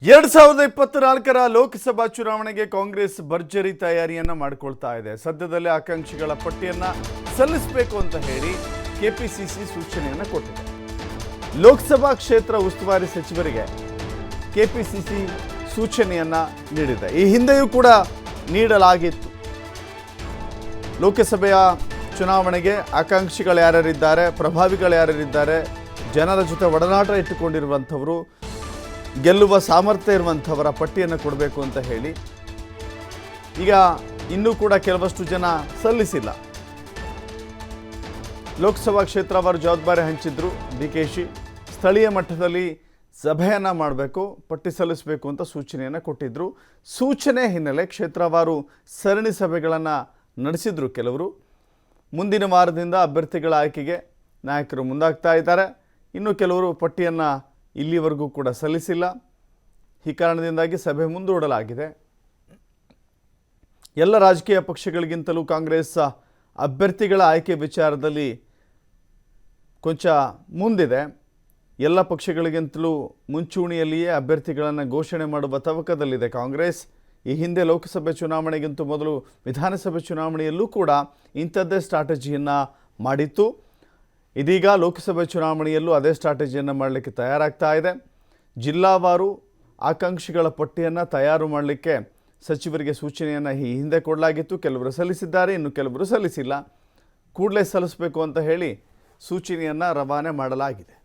2024ರ ಲೋಕಸಭಾ ಚುನಾವಣೆಗೆ ಕಾಂಗ್ರೆಸ್ ಭರ್ಜರಿ ತಯಾರಿಯನ್ನ ಮಾಡಿಕೊಳ್ತಾ ಇದೆ. ಸದ್ಯದಲ್ಲೇ ಆಕಾಂಕ್ಷಿಗಳ ಪಟ್ಟಿಯನ್ನ ಸಲ್ಲಿಸಬೇಕು ಅಂತ ಹೇಳಿ ಕೆಪಿಸಿಸಿ ಸೂಚನೆಯನ್ನ ಕೊಟ್ಟಿದೆ. ಲೋಕಸಭಾ ಕ್ಷೇತ್ರ ಉಸ್ತುವಾರಿ ಸಚಿವರಿಗೆ ಕೆಪಿಸಿಸಿ ಸೂಚನೆಯನ್ನ ನೀಡಿದೆ. ಈ ಹಿಂದೆಯೂ ಕೂಡ ನೀಡಲಾಗಿತ್ತು. ಲೋಕಸಭೆಯ ಚುನಾವಣೆಗೆ ಆಕಾಂಕ್ಷಿಗಳು ಯಾರ್ಯಾರಿದ್ದಾರೆ, ಪ್ರಭಾವಿಗಳು ಯಾರ್ಯಾರಿದ್ದಾರೆ, ಜನರ ಜೊತೆ ಒಡನಾಟ ಇಟ್ಟುಕೊಂಡಿರುವಂಥವರು, ಗೆಲ್ಲುವ ಸಾಮರ್ಥ್ಯ ಇರುವಂಥವರ ಪಟ್ಟಿಯನ್ನು ಕೊಡಬೇಕು ಅಂತ ಹೇಳಿ ಈಗ ಇನ್ನೂ ಕೂಡ ಕೆಲವಷ್ಟು ಜನ ಸಲ್ಲಿಸಿಲ್ಲ. ಲೋಕಸಭಾ ಕ್ಷೇತ್ರವಾರು ಜವಾಬ್ದಾರಿ ಹಂಚಿದ್ರು ಡಿಕೆಶಿ. ಸ್ಥಳೀಯ ಮಟ್ಟದಲ್ಲಿ ಸಭೆಯನ್ನು ಮಾಡಬೇಕು, ಪಟ್ಟಿ ಸಲ್ಲಿಸಬೇಕು ಅಂತ ಸೂಚನೆಯನ್ನು ಕೊಟ್ಟಿದ್ದರು. ಸೂಚನೆ ಹಿನ್ನೆಲೆ ಕ್ಷೇತ್ರವಾರು ಸರಣಿ ಸಭೆಗಳನ್ನು ನಡೆಸಿದ್ರು ಕೆಲವರು. ಮುಂದಿನ ವಾರದಿಂದ ಅಭ್ಯರ್ಥಿಗಳ ಆಯ್ಕೆಗೆ ನಾಯಕರು ಮುಂದಾಗ್ತಾ ಇದ್ದಾರೆ. ಇನ್ನು ಕೆಲವರು ಪಟ್ಟಿಯನ್ನು ಇಲ್ಲಿವರೆಗೂ ಕೂಡ ಸಲ್ಲಿಸಿಲ್ಲ. ಈ ಕಾರಣದಿಂದಾಗಿ ಸಭೆ ಮುಂದೂಡಲಾಗಿದೆ. ಎಲ್ಲ ರಾಜಕೀಯ ಪಕ್ಷಗಳಿಗಿಂತಲೂ ಕಾಂಗ್ರೆಸ್ ಅಭ್ಯರ್ಥಿಗಳ ಆಯ್ಕೆ ವಿಚಾರದಲ್ಲಿ ಕೊಂಚ ಮುಂದಿದೆ. ಎಲ್ಲ ಪಕ್ಷಗಳಿಗಿಂತಲೂ ಮುಂಚೂಣಿಯಲ್ಲಿಯೇ ಅಭ್ಯರ್ಥಿಗಳನ್ನು ಘೋಷಣೆ ಮಾಡುವ ತವಕದಲ್ಲಿದೆ ಕಾಂಗ್ರೆಸ್. ಈ ಹಿಂದೆ ಲೋಕಸಭೆ ಚುನಾವಣೆಗಿಂತ ಮೊದಲು ವಿಧಾನಸಭೆ ಚುನಾವಣೆಯಲ್ಲೂ ಕೂಡ ಇಂಥದ್ದೇ ಸ್ಟ್ರಾಟಜಿಯನ್ನು ಮಾಡಿತ್ತು. ಇದೀಗ ಲೋಕಸಭೆ ಚುನಾವಣೆಯಲ್ಲೂ ಅದೇ ಸ್ಟ್ರಾಟಜಿಯನ್ನು ಮಾಡಲಿಕ್ಕೆ ತಯಾರಾಗ್ತಾ ಇದೆ. ಜಿಲ್ಲಾವಾರು ಆಕಾಂಕ್ಷಿಗಳ ಪಟ್ಟಿಯನ್ನು ತಯಾರು ಮಾಡಲಿಕ್ಕೆ ಸಚಿವರಿಗೆ ಸೂಚನೆಯನ್ನು ಈ ಹಿಂದೆ ಕೊಡಲಾಗಿತ್ತು. ಕೆಲವರು ಸಲ್ಲಿಸಿದ್ದಾರೆ, ಇನ್ನು ಕೆಲವರು ಸಲ್ಲಿಸಿಲ್ಲ. ಕೂಡಲೇ ಸಲ್ಲಿಸಬೇಕು ಅಂತ ಹೇಳಿ ಸೂಚನೆಯನ್ನು ರವಾನೆ ಮಾಡಲಾಗಿದೆ.